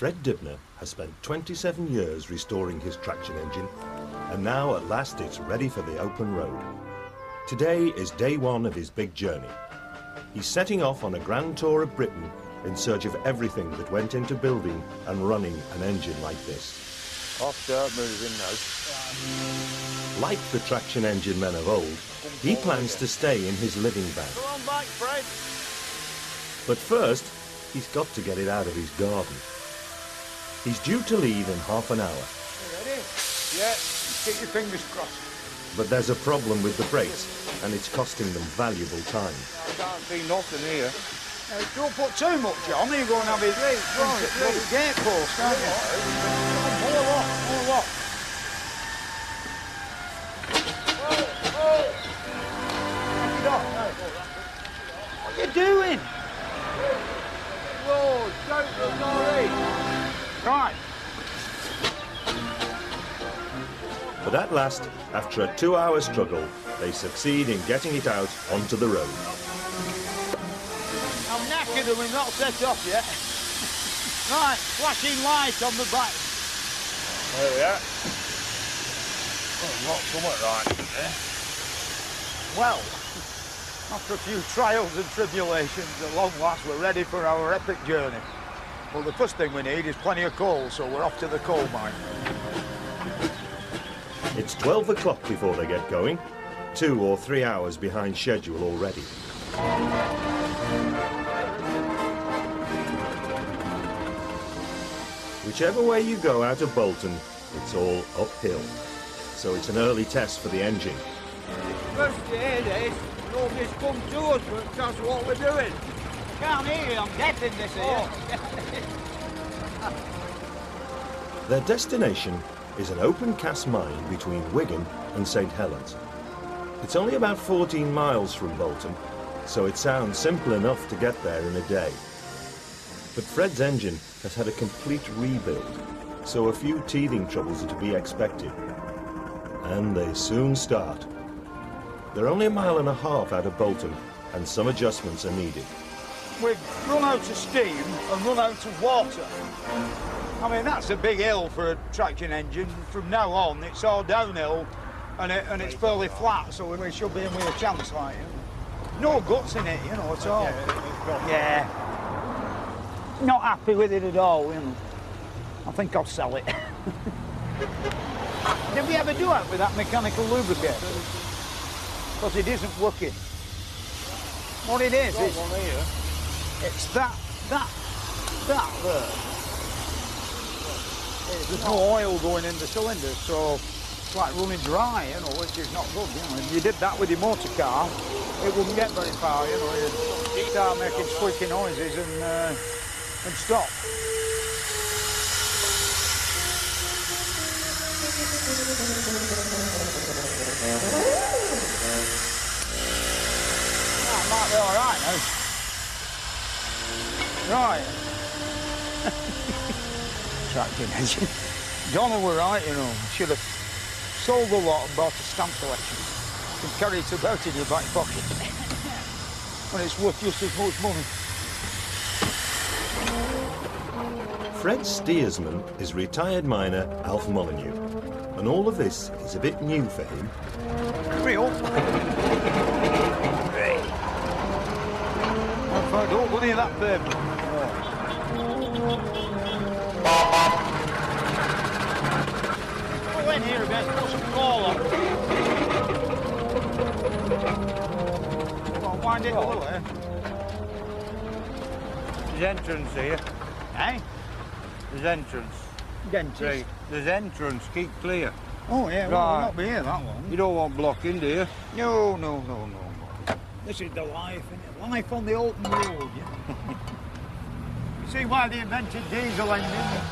Fred Dibnah has spent 27 years restoring his traction engine, and now at last it's ready for the open road. Today is day one of his big journey. He's setting off on a grand tour of Britain in search of everything that went into building and running an engine like this. I'll start moving now. Like the traction engine men of old, he plans to stay in his living van. Come on back, Fred. But first, he's got to get it out of his garden. He's due to leave in half an hour. You ready? Yeah, keep your fingers crossed. But there's a problem with the brakes, and it's costing them valuable time. I can't see nothing here. Don't put too much on, you're going to have his gate post, aren't you? More off, more off. What are you doing? Whoa, don't look sorry. Right. But at last, after a 2-hour struggle, they succeed in getting it out onto the road. I'm knackered and we've not set off yet. Right, flashing light on the back. There we are. Well, not somewhat right there. Well, after a few trials and tribulations, at long last we're ready for our epic journey. Well, the first thing we need is plenty of coal, so we're off to the coal mine. It's 12 o'clock before they get going, 2 or 3 hours behind schedule already. Whichever way you go out of Bolton, it's all uphill. So it's an early test for the engine. First day, this. Nobody's come to us, but that's what we're doing. Can't hear you, I'm deaf in this here. Their destination is an open cast mine between Wigan and St Helens. It's only about 14 miles from Bolton, so it sounds simple enough to get there in a day. But Fred's engine has had a complete rebuild, so a few teething troubles are to be expected. And they soon start. They're only 1.5 miles out of Bolton, and some adjustments are needed. We've run out of steam and run out of water. I mean, that's a big hill for a traction engine. From now on, it's all downhill, and it's fairly flat, so we should be in with a chance, like, no guts in it, you know, at all. Yeah. Not happy with it at all, you know. I think I'll sell it. Did we ever do it with that mechanical lubricator? Because it isn't working. What it is, it's that there. There's no oil going in the cylinder, so it's like running dry, you know, which is not good, you know. If you did that with your motor car, it wouldn't get very far, you know. You'd start making squeaky noises and stop. That might be all right now. Right. Traction engine. Donna were right, you know. Should have sold a lot and bought a stamp collection. You can carry it about in your back pocket. And it's worth just as much money. Fred's steersman is retired miner Alf Molyneux, and all of this is a bit new for him. Real. Don't go near that pavement. Go in here a bit, put some coal on. Come on, wind it a little, eh? There's entrance here. Eh? There's entrance. Dentist. Right. There's entrance. Keep clear. Oh, yeah, well, Right. we'll not be here that long. You don't want blocking, do you? No. This is the life, isn't it? Life on the open road, yeah. You see why they invented diesel engines?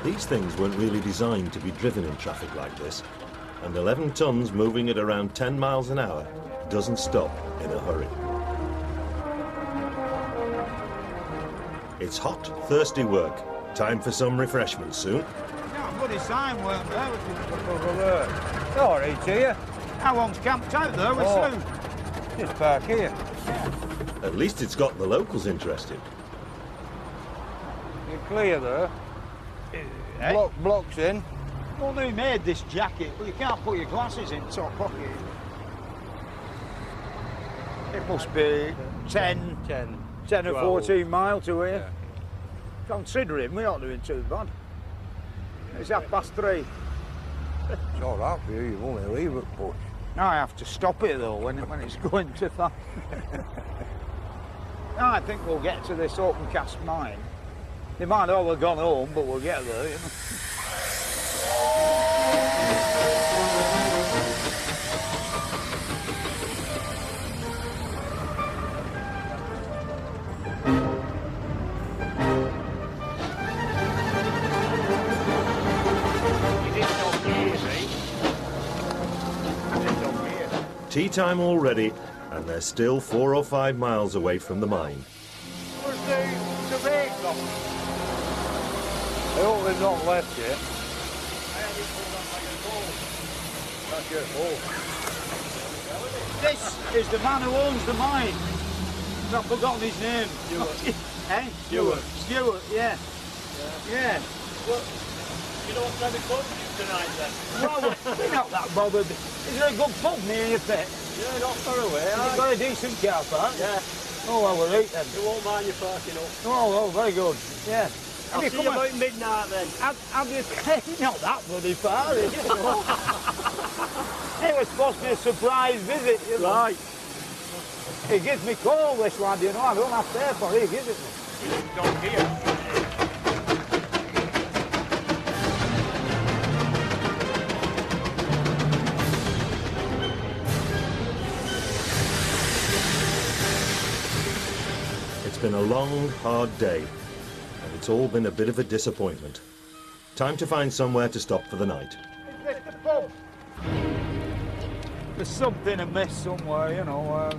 These things weren't really designed to be driven in traffic like this, and 11 tons moving at around 10 miles an hour doesn't stop in a hurry. It's hot, thirsty work. Time for some refreshments soon. Yeah, bloody sign weren't there. Look over there. All right, here. How long's camped out there? We're soon. Just park here. At least it's got the locals interested. You're clear there. Blocks in. Well, they made this jacket, but you can't put your glasses in top pocket. It must be 10 or 14 miles to here. Yeah. Considering we aren't doing too bad. It's 3:30. It's all right for you, you only leave at push. I have to stop it though when it's going too fast. I think we'll get to this open cast mine. They might all have gone home, but we'll get there, you know. Tea time already, and they're still 4 or 5 miles away from the mine. Where's the survey gone? I hope they've not left yet. That's your fault. This is the man who owns the mine. I've forgotten his name. Stuart. Eh? Stuart, yeah. Yeah. Well, you know what kind of club tonight then? Well, we're not that bothered. Is there a good pub near your pit? Yeah, not far away. Has it got a decent car park? Yeah. Oh, well, we're right then. You won't mind you parking up. Oh, very good. Yeah. I'll see you about midnight then. Have you not that bloody far, is it? It was supposed to be a surprise visit, you know. Right. He gives me call, this lad, you know. I don't have to pay for it, he gives it me. Down here. It's been a long, hard day, and it's all been a bit of a disappointment. Time to find somewhere to stop for the night. Is this the pub? There's something amiss somewhere, you know.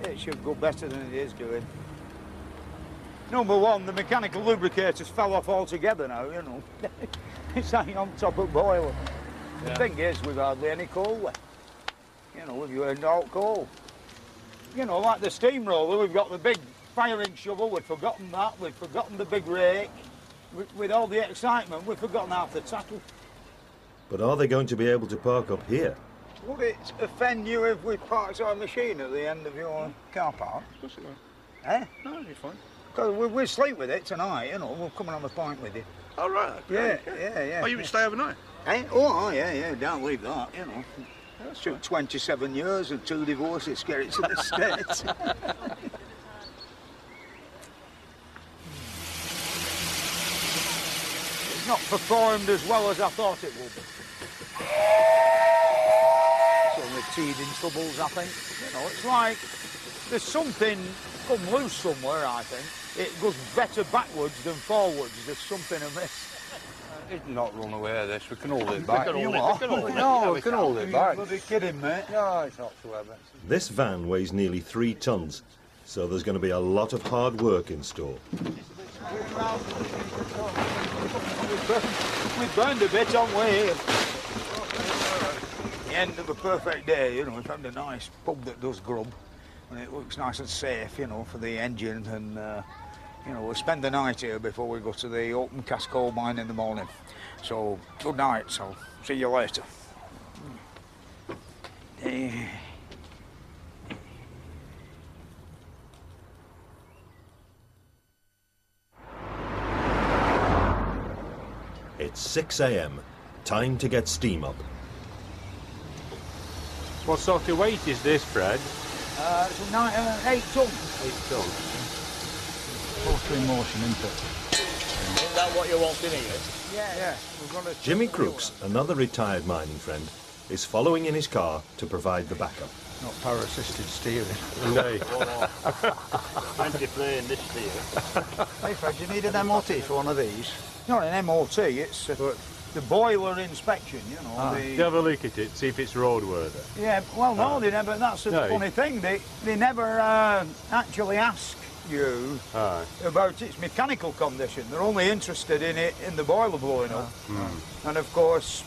It should go better than it is doing. Number one, the mechanical lubricators fell off altogether now, you know. It's hanging on top of the boiler. Yeah. The thing is, we've hardly any coal left. You know, we've earned out coal. You know, like the steamroller, we've got the big firing shovel, we've forgotten that, we've forgotten the big rake. With all the excitement, we've forgotten half the tackle. But are they going to be able to park up here? Would it offend you if we parked our machine at the end of your car park? Of course it will. Eh? No, you're fine. Because we'll sleep with it tonight, you know, we'll come and have a pint with you. All right. Yeah, Okay. yeah. Oh, you would stay overnight? Eh? Oh, yeah, don't leave that, you know. It took 27 years and 2 divorces to get it to the States. It's not performed as well as I thought it would. It's only teething troubles, I think. You know, it's like there's something come loose somewhere, I think. It goes better backwards than forwards. There's something amiss. It's not run away, this. We can hold it back. can hold You it, are. we can hold it. No, we can hold it back. You're bloody kidding, mate. No, it's not so heavy. This van weighs nearly 3 tons, so there's going to be a lot of hard work in store. We burned a bit on way here. The end of a perfect day, you know, we found a nice pub that does grub, and it looks nice and safe, you know, for the engine, and you know, we'll spend the night here before we go to the open cast coal mine in the morning. So, good night, so see you later. It's 6 a.m. Time to get steam up. What sort of weight is this, Fred? It's a 8 ton. 8 tons. Mostly motion, isn't it? Is that what you're wanting here? Yeah. We're gonna Jimmy Crooks, another retired mining friend, is following in his car to provide the backup. Not power-assisted steering. No. Plenty playing this steer. Hey Fred, you need an MOT for one of these? Not an MOT, it's the boiler inspection, you know. You have a look at it, see if it's roadworthy. Yeah, well, no, they never. That's the No. funny thing. They never actually ask you Aye. about its mechanical condition. They're only interested in it in the boiler blowing up. And of course,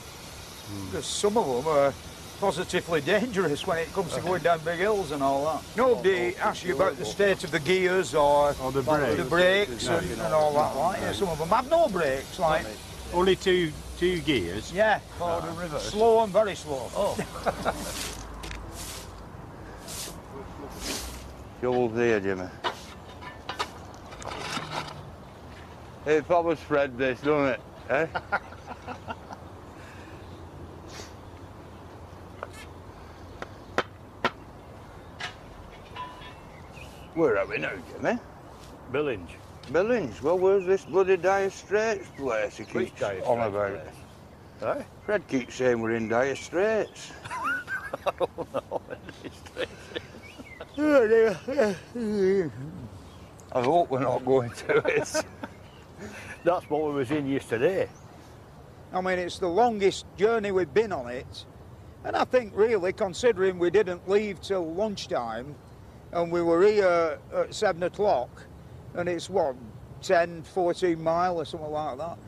there's some of them are positively dangerous when it comes to going down big hills and all that. Nobody asks you about the state of the gears or the brakes. the brakes and all that. Like, yeah, some of them have no brakes. Like, Only two gears. yeah, forward and reverse. Slow and very slow. Oh. Shovel's here, Jimmy. It was Fred this, doesn't it? Eh? Where are we now, Jimmy? Billinge. Billings. Well, where's this bloody Dire Straits place he Which keeps Dire on Straits about? place? Eh? Fred keeps saying we're in Dire Straits. Oh no, it's I hope we're not going to it. That's what we was in yesterday. I mean, it's the longest journey we've been on it. And I think really, considering we didn't leave till lunchtime and we were here at 7 o'clock, and it's what, 10, 14 mile or something like that.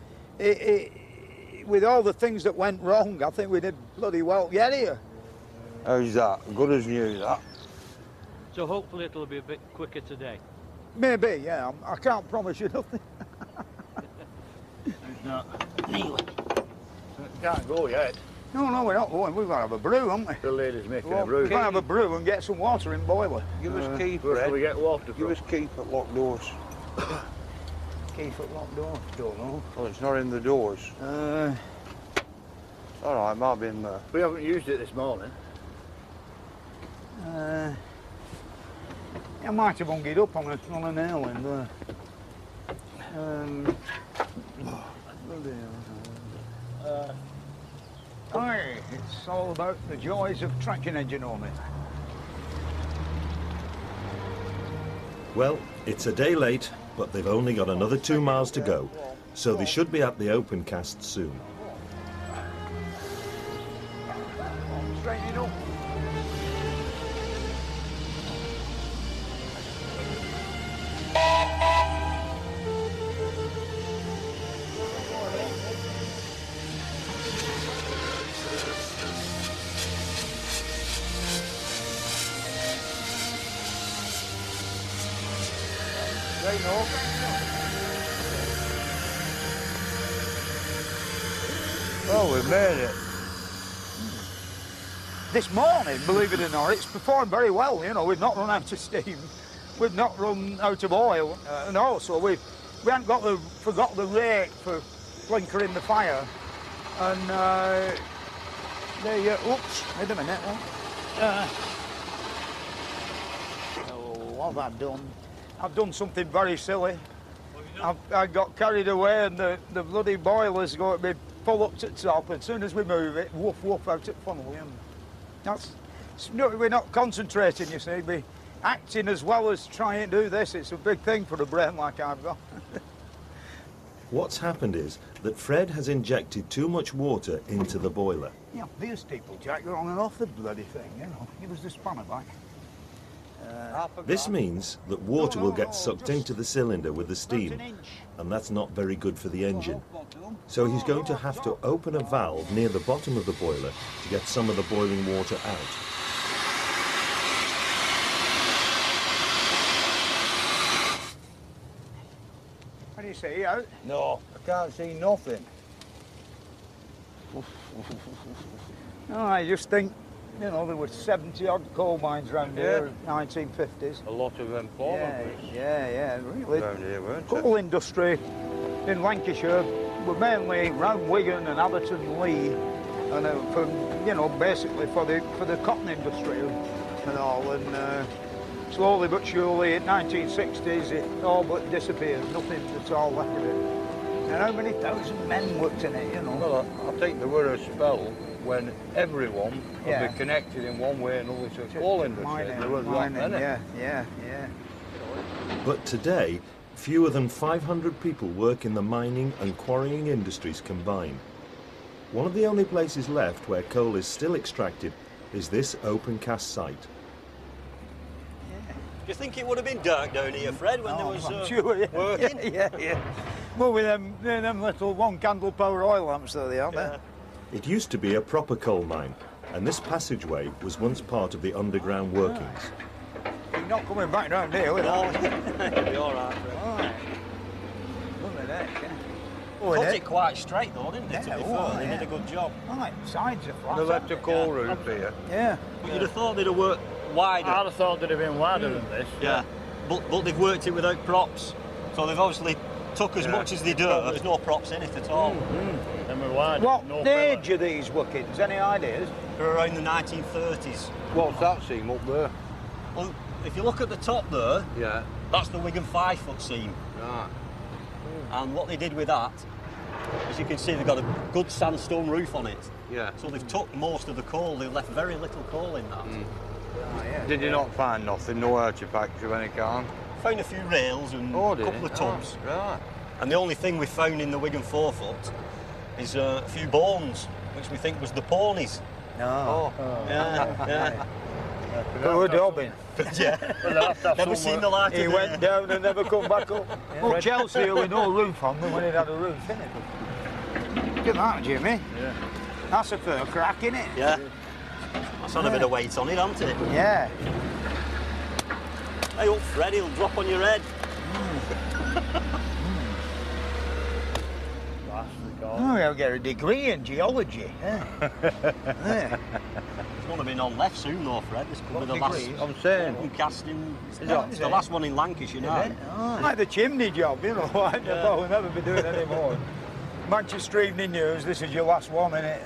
With all the things that went wrong, I think we did bloody well get here. How's that? Good as new, that. So hopefully it'll be a bit quicker today. Maybe, yeah. I can't promise you nothing. Can't go yet. No, we're not going. We've got to have a brew, haven't we? The lady's making Well, a brew. we've got to have a brew and get some water in boiler. Give us key, Where Fred. can we get water Give from? us key for locked doors. Key foot locked door. Don't know. Well, it's not in the doors. All right, might be in there. We haven't used it this morning. I might have hung it up on a nail in there. Aye, it's all about the joys of traction engine owning. Well, it's a day late, but they've only got another 2 miles to go, so they should be at the open cast soon. Straightening up. Straighten up. Oh, we made it. This morning, believe it or not, it's performed very well. You know, we've not run out of steam, we've not run out of oil, and also we haven't forgot the rake for blinkering the fire. And oops, wait a minute. What have I done? I've done something very silly. I got carried away, and the bloody boiler's going to be full up to the top. As soon as we move it, woof woof out at funnel. And we're not concentrating, you see. We're acting as well as trying to do this. It's a big thing for a brain like I've got. What's happened is that Fred has injected too much water into the boiler. Yeah, be steeple jack, you're on and off the bloody thing, you know. Give us the spanner back. This means that water will get sucked into the cylinder with the steam, About an inch. and that's not very good for the engine. So he's going to have to open a valve near the bottom of the boiler to get some of the boiling water out. What do you see out? No, I can't see nothing. No, I just think, you know, there were 70 odd coal mines around here in the 1950s. A lot of employment Yeah, really. around here, weren't it? Coal industry in Lancashire were mainly round Wigan and Atherton and Lee, and for, you know, basically for the cotton industry and all. And slowly but surely, in 1960s, it all but disappeared. Nothing at all left of it. And how many thousand men worked in it, you know? Well, I think there were a spell when everyone Yeah. would be connected in one way or another to the coal industry. There was that mining, many. yeah. But today, fewer than 500 people work in the mining and quarrying industries combined. One of the only places left where coal is still extracted is this open cast site. Do you think it would have been dark down here, Fred, when there was I'm sure, yeah. working? Yeah. Well, with them little one candle power oil lamps, though, they are, It used to be a proper coal mine, and this passageway was once part of the underground workings. You're not coming back round here, will you? No, it'll be all right, Fred. All right. Look at that, yeah. Cut it quite straight though, didn't they, to Yeah, be oh, fair? They yeah. did a good job. Right, sides are flat. They left a aren't coal roof here. they? Yeah. But you'd have thought they'd have worked wider. I'd have thought they'd have been wider than this. Yeah. But they've worked it without props. So they've obviously took as much as they do. There's no props in it at all. And we're wider. What no age are these workings? Any ideas? They're around the 1930s. What's that seam up there? Well, if you look at the top there, Yeah. that's the Wigan 5-foot seam. Right. And what they did with that, as you can see, they've got a good sandstone roof on it. Yeah. So they've took most of the coal. They've left very little coal in that. Oh, yeah. Did you not find nothing? No artifacts of any kind? Found a few rails and Oh, a did couple it? of tubs. Oh, right. And the only thing we found in the Wigan 4-foot is a few bones, which we think was the ponies. No. Yeah. Good jobbing. Yeah. Never seen the like He of went down and never come back up. Well, Chelsea with no roof on them when it had a roof, innit? Look at that, Jimmy. Yeah. That's a fair crack, innit? Yeah. That's had a bit of weight on it, hasn't it? Yeah. Hey, up, Fred, he'll drop on your head. Oh, we'll get a degree in geology. Yeah. Yeah. It's going to be none left soon, though, Fred. This could be the last degrees? I'm saying. open casting. Is It's the it? last one in Lancashire now. Like the chimney job, you know. We'll never be doing any more. Manchester Evening News, this is your last one, innit?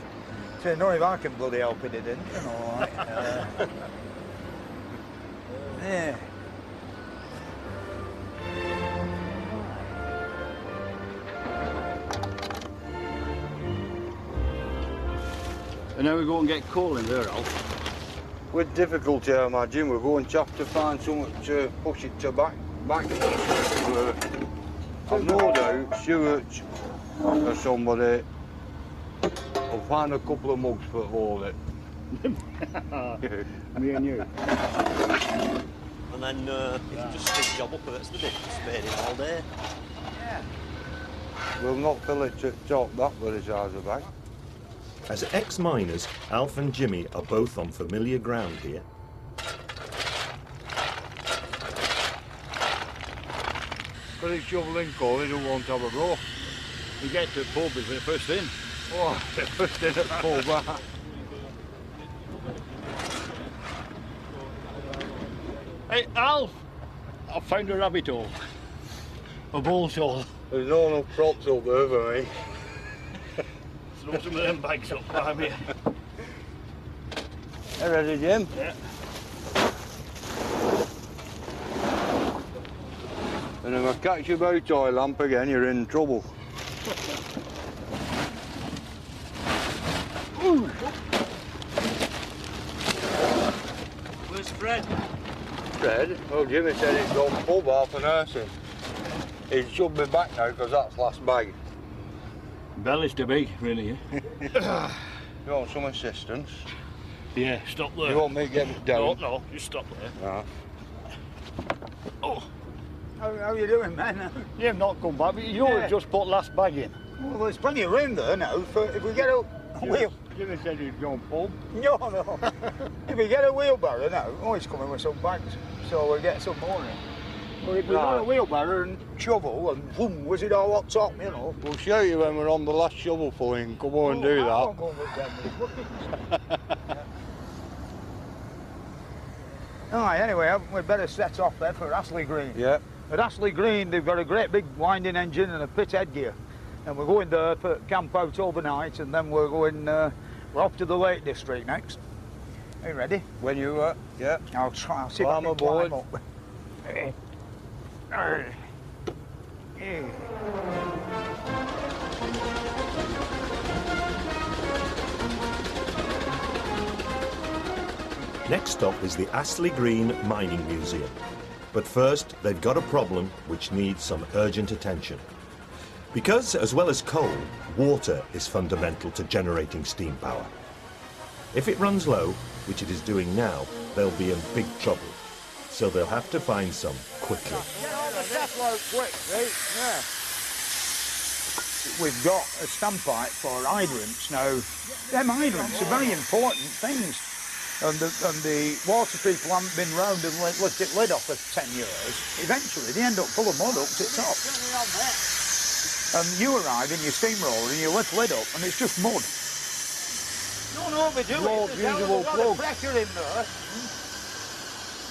So, no, if I can bloody help it, it didn't, you know. Like, yeah. And now we go and get coal in there, Al. With difficulty, I imagine, we're going to have to find something to push it to back. I've no doubt Stuart or somebody will find a couple of mugs for hold it. Me and you. And then if you just stick the job up with it, it's the bit spading all day. We'll not fill it to the top that very size of bag. As ex-miners, Alf and Jimmy are both on familiar ground here. Because he's shoveling coal, he don't want to have a go. We get to the pub is the first in. Oh, the first in at full back. Hey, Alf! I found a rabbit hole. A bull's hole. There's no enough props up there for me. Throw some of them bags up by me. You ready, Jim? Yeah. And if I catch you by toy lamp again, you're in trouble. Where's Fred? Fred? Well, Jimmy said he's gone pub half an hour since. He's shoved me back now because that's last bag. Belly's too big, really. You want some assistance? Yeah, stop there. You want me to get it down? No, just stop there. No. Oh, How you doing, man? you've not come back, but you know Yeah. we've just put last bag in. Well, there's plenty of room there now. For if we get a wheel, Jimmy said he'd gone pub. no. If we get a wheelbarrow now, he's coming with some bags, so we'll get some more in. But if we got a wheelbarrow and shovel and boom, was it all up top, you know? We'll show you when we're on the last shovel pulling. Come on and do I that. won't go with them with his buckets. Alright, anyway, we'd better set off there for Astley Green. Yeah. At Astley Green, they've got a great big winding engine and a pit headgear. And we're going there for camp out overnight, and then we're going, we're off to the Lake District next. Are you ready? When you, yeah. I'll try, I'll see Climb if I can aboard. climb up. Next stop is the Astley Green Mining Museum. But first, they've got a problem which needs some urgent attention. Because, as well as coal, water is fundamental to generating steam power. If it runs low, which it is doing now, they'll be in big trouble. So they'll have to find some quickly. Get on the tap load quick, right? we've got a standpipe for hydrants. Now, them hydrants are very important things. And the water people haven't been round and lifted lid off for 10 years. Eventually, they end up full of mud up to the top. And you arrive in your steamroller and you lift lid up and it's just mud. Don't overdo it. There's a lot of pressure in there.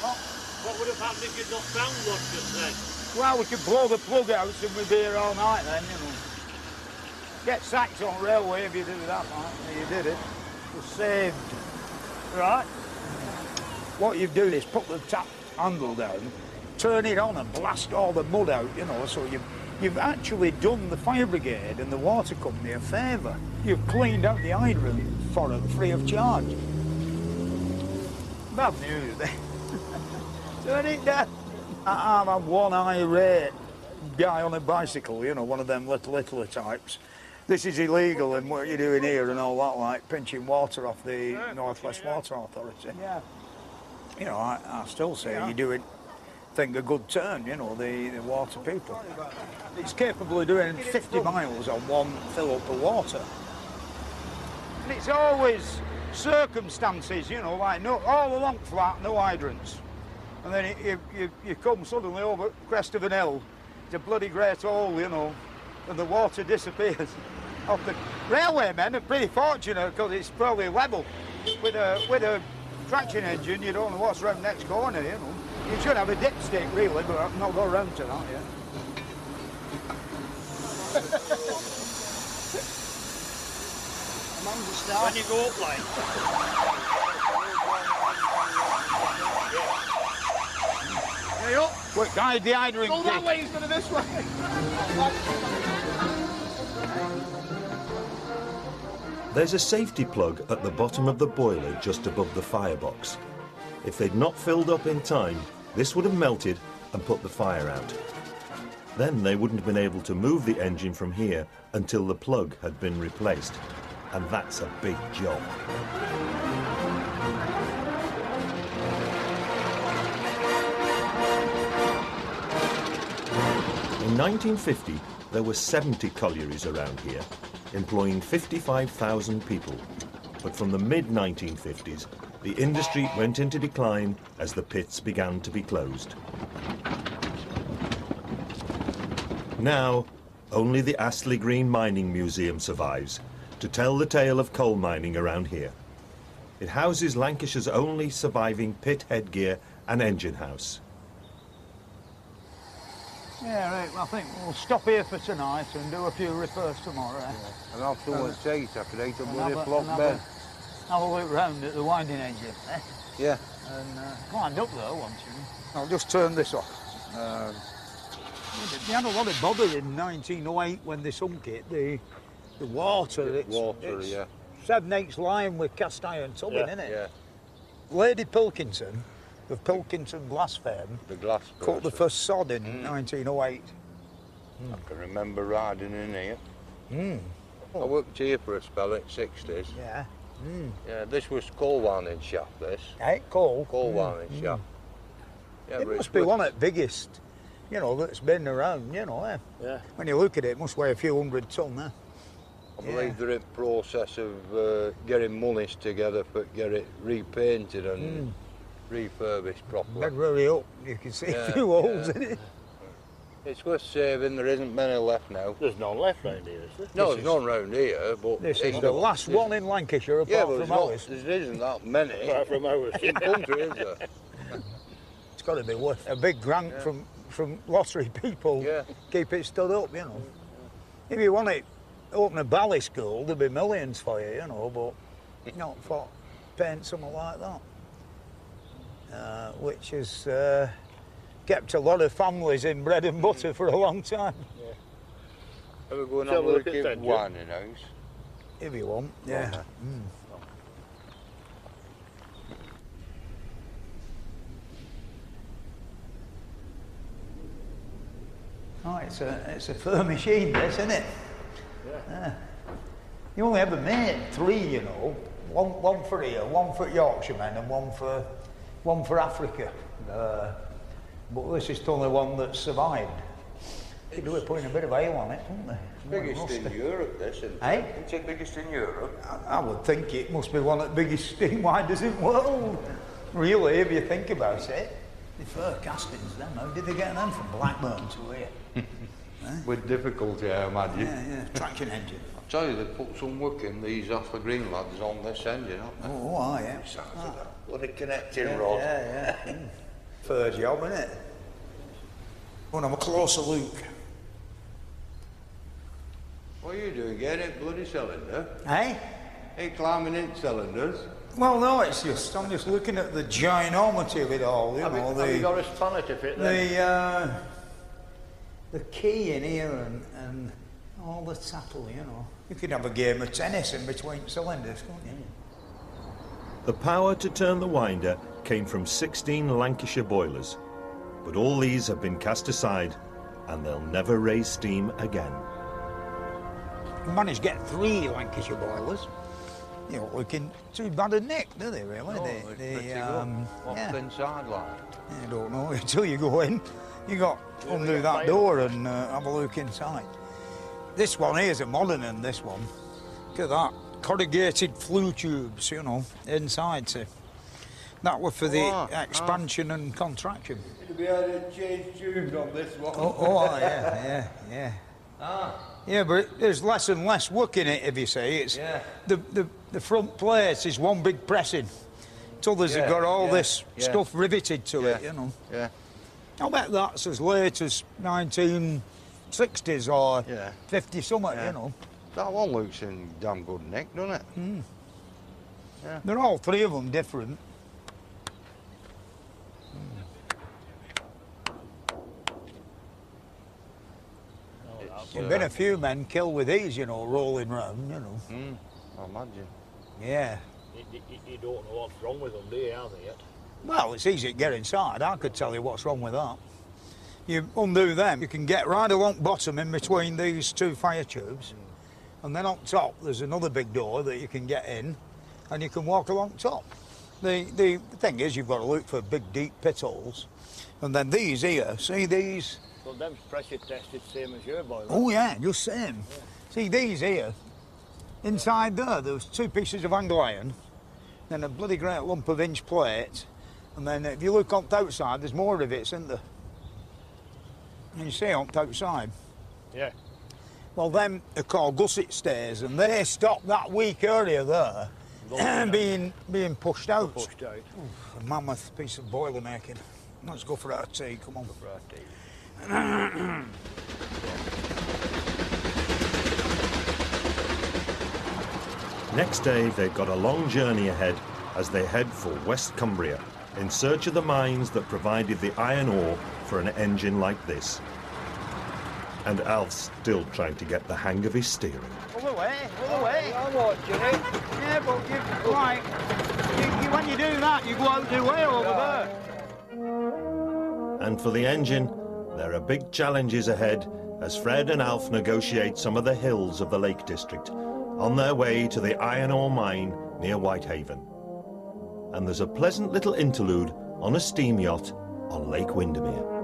What would have happened if you'd not found one just then? Well, we could blow the plug out and we'd be here all night then, you know. Get sacked on railway if you do that, mate. You did it. You're saved. Right? What you do is put the tap handle down, turn it on and blast all the mud out, you know, so you've actually done the fire brigade and the water company a favour. You've cleaned out the hydrant for it free of charge. Bad news, then. Turn it down. I've had one irate guy on a bicycle, you know, one of them little types. This is illegal and what you're doing here and all that, like pinching water off the North West Water Authority. Yeah. You know, I still say you're doing, think a good turn, you know, the water people. It's capable of doing 50 miles on one fill up of water. And it's always circumstances, you know, like no, all along flat, no hydrants. And then you come suddenly over the crest of an hill, it's a bloody great hole, you know, and the water disappears. Off the railway men are pretty fortunate because it's probably level. With a traction engine, you don't know what's round next corner, you know. You should have a dipstick really, but I've not got round to that yet. When you go up like. Hey up. Quick, guide the hydrant. Go that way instead of this way. There's a safety plug at the bottom of the boiler just above the firebox. If they'd not filled up in time, this would have melted and put the fire out. Then they wouldn't have been able to move the engine from here until the plug had been replaced. And that's a big job. In 1950, there were 70 collieries around here, employing 55,000 people. But from the mid-1950s, the industry went into decline as the pits began to be closed. Now, only the Astley Green Mining Museum survives to tell the tale of coal mining around here. It houses Lancashire's only surviving pit headgear and engine house. Yeah, right, well, I think we'll stop here for tonight and do a few repairs tomorrow. Yeah. And afterwards eat, I could eat a bloody have flock bed. Have a look round at the winding engine, eh? Yeah. And climbed up though once, you know. I'll just turn this off. They had a lot of bother in 1908 when they sunk it, the water. It's yeah. 7/8 line with cast iron tubbing, isn't it? Yeah. Lady Pilkinson, of Pilkinson glass fame, The glass cut the person. first sod in 1908. I can remember riding in here. I worked here for a spell in the 60s. Yeah. Yeah, this was coal winding shaft, this. Hey, coal. Coal winding shaft. Yeah, It but must it's be worth- one of the biggest, you know, that's been around, you know, eh? Yeah. When you look at it, it must weigh a few 100 ton, eh? I believe they're in process of getting monies together for get it repainted and refurbished properly. Bed really up, you can see a few holes in it. It's worth saving, there isn't many left now. There's none left round here, is there? No, there's none round here, but... This is it's the not- last one in Lancashire apart Yeah, but from ours. there isn't that many Apart from ours. in the country, is there? It's got to be worth a big grant from lottery people. Yeah. Keep it stood up, you know. If you want it, open a ballet school, there'll be millions for you, you know, but not for paint something like that. Which has kept a lot of families in bread and butter for a long time. Ever go and Shall have a we look look at at that, winding house? If you want, yeah. Oh, it's a fur machine, this, isn't it? Yeah. You only ever made 3, you know. One for here, one for Yorkshiremen, and one for Africa. But this is the only one that survived. Could do with putting a bit of ale on it, wouldn't they? Biggest in Europe, this, isn't it? Eh? It's the biggest in Europe. I would think it must be one of the biggest steam winders in the world. Really, if you think about it. The fur castings, them, how did they get them from Blackburn to here? With difficulty, I imagine. Yeah, traction engine. I tell you, they put some work in these off the green lads on this engine, haven't they? Oh, yeah. What a connecting rod. Yeah. Fur job, innit? Want to have a closer look. What are you doing? Getting it bloody cylinder? Eh? Are you climbing in cylinders? Well, no, I'm just looking at the ginormity of it all, you know. Have you got a spanner to fit there? The key in here and all the tattle, you know. You could have a game of tennis in between cylinders, couldn't you? The power to turn the winder came from 16 Lancashire boilers, but all these have been cast aside and they'll never raise steam again. We managed to get 3 Lancashire boilers. You know, looking too bad a nick, do they, really? No, it's pretty good. What's inside like? I don't know, until you go in. You got to undo that door and have a look inside. This one here is a modern one, this one. Look at that. Corrugated flue tubes, you know, inside. So that were for the expansion and contraction. You'd be able to change tubes on this one. Yeah. Yeah, but there's less and less work in it, if you see. It's the front plate is one big pressing. Others have got all this stuff riveted to it, you know. Yeah. I bet that's as late as 1960s or 50 something, you know. That one looks in damn good nick, doesn't it? Yeah. They're all 3 of them different. There've been a few men killed with these, you know, rolling round, you know. I imagine. Yeah. You don't know what's wrong with them, do you, have they yet? Well, it's easy to get inside. I could tell you what's wrong with that. You undo them, you can get right along bottom in between these 2 fire tubes. And then on top, there's another big door that you can get in, and you can walk along top. The thing is, you've got to look for big, deep pit holes. And then these here, see these? Well, them's pressure tested, same as your boiler. Oh, yeah, just same. See these here? Inside there's 2 pieces of angle iron, then a bloody great lump of inch plate, and then if you look on the outside, there's more rivets, isn't there? And you see on the outside? Yeah. Well, them are called gusset stairs, and they stop that weak area there being pushed out. Pushed out. A mammoth piece of boiler making. Let's go for our tea, come on. For our tea. Next day, they've got a long journey ahead as they head for West Cumbria in search of the mines that provided the iron ore for an engine like this. And Alf's still trying to get the hang of his steering. Pull away. I'm watching it. Yeah, but when you do that, you go out the way over there. And for the engine, there are big challenges ahead as Fred and Alf negotiate some of the hills of the Lake District on their way to the iron ore mine near Whitehaven. And there's a pleasant little interlude on a steam yacht on Lake Windermere.